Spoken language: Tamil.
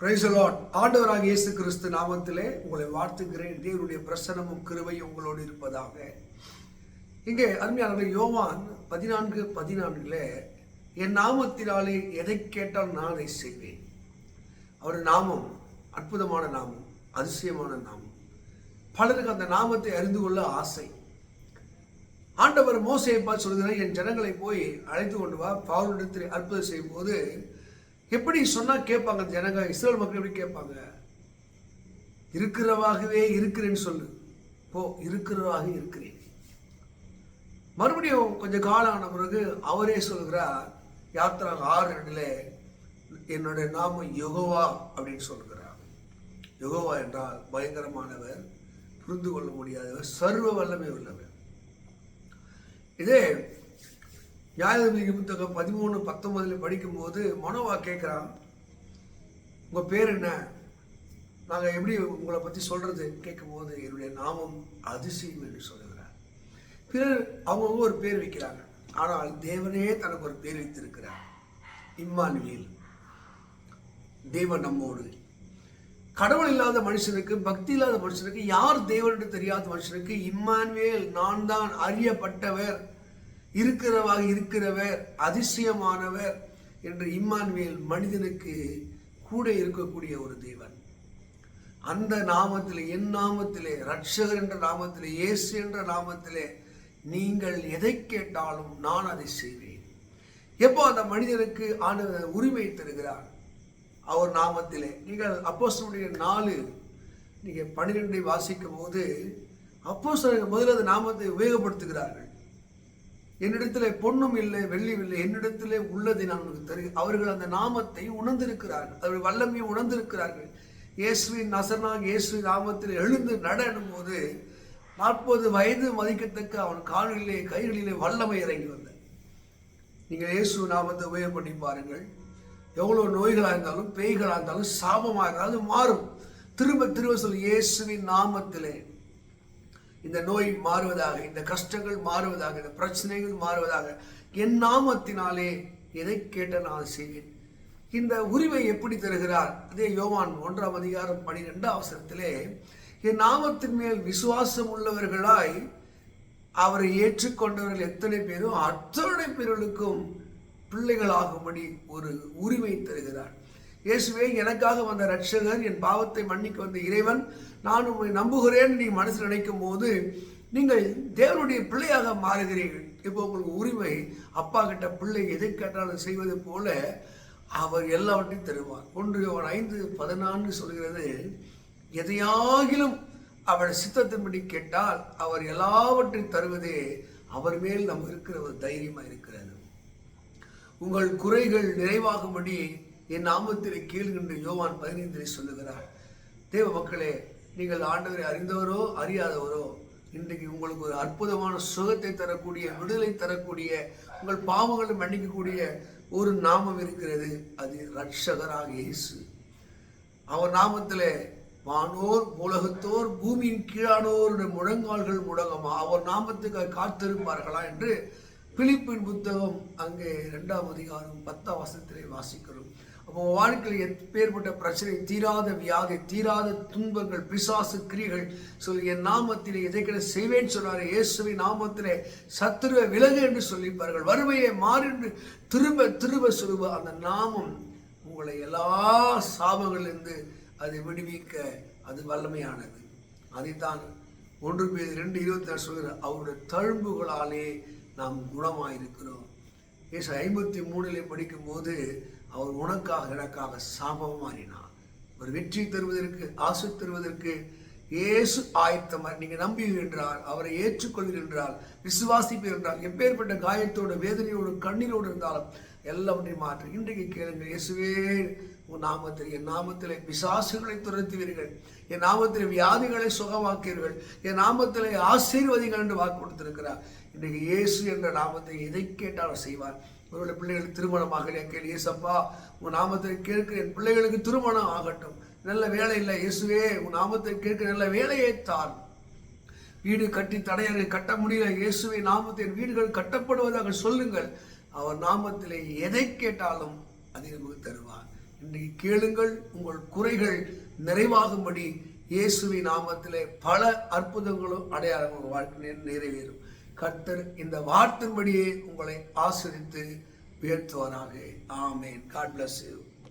Praise the Lord. ஆண்டவராகிய இயேசு கிறிஸ்து நாமத்திலே உங்களை வாழ்த்துகிறேன். தேவனுடைய பிரசன்னமும் கிருபையும் உங்களோடு இருப்பதாக. இங்கே அருமையானவர் யோவான் 14:14 என் நாமத்தினாலே எதை கேட்டால் நான் அதை செய்வேன். அவருடைய நாமம் அற்புதமான நாமம், அதிசயமான நாமம். பலருக்கு அந்த நாமத்தை அறிந்து கொள்ள ஆசை. ஆண்டவர் மோசேயை பார்த்து சொல்கிறார், என் ஜனங்களை போய் அழைத்து கொண்டு வா, பார்வோனிடத்தில் அற்புதம் செய்யும் போது எப்படி சொன்னா கேட்பாங்க ஜனங்க, இஸ்ரவேல் மக்கள் எப்படி கேட்பாங்க? இருக்கிறவாகவே இருக்கிறேன்னு சொல்லு. போ, இருக்கிறவாக இருக்கிறேன். மறுபடியும் கொஞ்சம் காலம் ஆன பிறகு அவரே சொல்கிறார், யாத்ரா 6:2 என்னுடைய நாமம் யெகோவா அப்படின்னு சொல்கிறார். யெகோவா என்றால் பயங்கரமானவர், புரிந்து கொள்ள முடியாதவர், சர்வ வல்லமை உள்ளவர். இதே நியாயாதிபதி புத்தகம் 13:19 படிக்கும்போது மனோவா கேட்குறான், உங்கள் பேர் என்ன, நாங்கள் எப்படி உங்களை பற்றி சொல்கிறது கேட்கும்போது என்னுடைய நாமம் அதிசயம் என்று சொல்லுகிறார். பிறர் அவங்கவுங்க ஒரு பேர் வைக்கிறாங்க. ஆனால் தேவனே தனக்கு ஒரு பேர் வைத்திருக்கிறார், இம்மானுவேல். தேவன் நம்மோடு. கடவுள் இல்லாத மனுஷனுக்கு, பக்தி இல்லாத மனுஷனுக்கு, யார் தேவன் என்று தெரியாத மனுஷனுக்கு இம்மானுவேல், நான் தான் அறியப்பட்டவர், இருக்கிறவாக இருக்கிறவர், அதிசயமானவர் என்று இம்மானுவேல் மனிதனுக்கு கூட இருக்கக்கூடிய ஒரு தேவன். அந்த நாமத்திலே, என் நாமத்திலே, ரட்சகர் என்ற நாமத்திலே, இயேசு என்ற நாமத்திலே நீங்கள் எதை கேட்டாலும் நான் அதை செய்வேன். எப்போ அந்த மனிதனுக்கு உரிமை தருகிறார் அவர் நாமத்திலே. நீங்கள் அப்போஸ்தலருடைய 4 நீங்கள் 12 வாசிக்கும் போது அப்போஸ்தலர்கள் முதல்ல அந்த நாமத்தை உபயோகப்படுத்துகிறார்கள். என்னிடத்தில் பொன்னும் இல்லை வெள்ளியும் இல்லை, என்னிடத்திலே உள்ளதை நான் உங்களுக்கு தருகிறேன். அவர்கள் அந்த நாமத்தை உணர்ந்திருக்கிறார்கள், அவர்கள் வல்லமையை உணர்ந்திருக்கிறார்கள். இயேசுவின் நசரனாக இயேசுவின் நாமத்தில் எழுந்து நடனும் போது 40 வயது மதிக்கத்தக்க அவன் கால்களிலே கைகளிலே வல்லமை இறங்கி வந்தது. நீங்கள் இயேசு நாமத்தை உபயோகம் பண்ணி பாருங்கள். எவ்வளோ நோய்களாக இருந்தாலும், பேய்களாக இருந்தாலும், சாபமாக இருந்தாலும் மாறும். திரும்ப திரும்ப சொல்லி, இயேசுவின் நாமத்திலே இந்த நோய் மாறுவதாக, இந்த கஷ்டங்கள் மாறுவதாக, இந்த பிரச்சனைகள் மாறுவதாக, என் நாமத்தினாலே எதை கேட்ட நான் செய்வேன். இந்த உரிமை எப்படி தருகிறார்? அதே யோவான் 1:12 என் நாமத்தின் மேல் விசுவாசம் உள்ளவர்களாய் அவரை ஏற்றுக்கொண்டவர்கள் எத்தனை பேரும் அத்தனை பேர்களுக்கும் பிள்ளைகளாகும்படி ஒரு உரிமை தருகிறார். இயேசுவே எனக்காக வந்த ரட்சகர், என் பாவத்தை மன்னிக்க வந்த இறைவன், நான் உங்களை நம்புகிறேன் நீ மனசில் நினைக்கும் போது நீங்கள் தேவனுடைய பிள்ளையாக மாறுகிறீர்கள். இப்போ உங்களுக்கு உரிமை. அப்பா கிட்ட பிள்ளை எதை கேட்டாலும் செய்வது போல அவர் எல்லாவற்றையும் தருவார். 1 யோவான் 5:14 சொல்கிறது, எதையாகிலும் அவர் சித்தத்தின்படி கேட்டால் அவர் எல்லாவற்றையும் தருவதே அவர் மேல் நம்ம இருக்கிற ஒரு தைரியமாக இருக்கிறது. உங்கள் குறைகள் நிறைவாகும்படி என் நாமத்தில் கேளுகின்ற யோவான் 15 சொல்லுகிறார். தேவ மக்களே, நீங்கள் ஆண்டவரை அறிந்தவரோ அறியாதவரோ, இன்றைக்கு உங்களுக்கு ஒரு அற்புதமான சுகத்தை தரக்கூடிய, விடுதலை தரக்கூடிய, உங்கள் பாவங்களை மன்னிக்கக்கூடிய ஒரு நாமம் இருக்கிறது. அது ரட்சகராக இயேசு. அவர் நாமத்தில் வானோர் உலகத்தோர் பூமியின் கீழானோருடைய முழங்கால்கள் முடங்கமா, அவர் நாமத்துக்கு காத்திருப்பார்களா என்று பிலிப்பின் புத்தகம் அங்கே 2:10 வாசிக்கிறோம். அப்போ வாழ்க்கையில் எப்பேற்பட்ட பிரச்சனை, தீராத வியாதி, தீராத துன்பங்கள், பிசாசு கிரிகள் சொல்லி என் நாமத்திலே எதை கிட்ட செய்வேன்னு சொன்னார். இயேசுவின் நாமத்திலே சத்துருவை விலகு என்று சொல்லிப்பார்கள், வறுமையை மாறி என்று திரும்ப திரும்ப சொல்லுவார். அந்த நாமம் உங்களை எல்லா சாபங்களிலிருந்து அதை விடுவிக்க அது வல்லமையானது. அதைத்தான் 1 பேதுரு 2:24 சொல்கிறார், அவருடைய தழும்புகளாலே நாம் குணமாயிருக்கிறோம். இயேசு 53 படிக்கும் போது அவர் உனக்காக எனக்காக சாபம் மாறினார். ஒரு வெற்றி தருவதற்கு, ஆசை தருவதற்கு இயேசு ஆயத்தமாக. நீங்க நம்புகின்றால், அவரை ஏற்றுக்கொள்கின்றால், விசுவாசிப்பீர் என்றால், எப்பேற்பட்ட காயத்தோடு, வேதனையோடு, கண்ணீரோடு இருந்தாலும் எல்லாவற்றையும் மாற்றி இன்றைக்கு கேளுங்கள். இயேசுவே உன் நாமத்தில், என் நாமத்திலே பிசாசுகளை துரத்துவீர்கள், என் நாமத்திலே வியாதிகளை சுகமாக்குவீர்கள், என் நாமத்திலே ஆசீர்வதிகள் என்று வாக்கு கொடுத்திருக்கிறார். இன்றைக்கு இயேசு என்ற நாமத்தை எதை கேட்டாலும் செய்வார். ஒருவேளை பிள்ளைகளுக்கு திருமணமாக கேள்வி, இயேசப்பா உன் நாமத்தை கேட்க என் பிள்ளைகளுக்கு திருமணம் ஆகட்டும், நல்ல வேலை இல்லை, இயேசுவே உன் நாமத்தை கேட்க நல்ல வேலையை தான். வீடு கட்டி தடையாக கட்ட முடியல, இயேசுவை நாமத்தின் வீடுகள் கட்டப்படுவதாக சொல்லுங்கள். அவர் நாமத்திலே எதை கேட்டாலும் அதை நமக்கு தருவார். இன்றைக்கு கேளுங்கள், உங்கள் குறைகள் நிறைவாகும்படி இயேசுவின் நாமத்திலே பல அற்புதங்களும் அடையாளங்களும் வாழ்க்கையில் நிறைவேறும். கர்த்தர் இந்த வார்த்தையின்படியே உங்களை ஆசீர்வதித்து உயர்த்துவாராக. ஆமென். God bless you.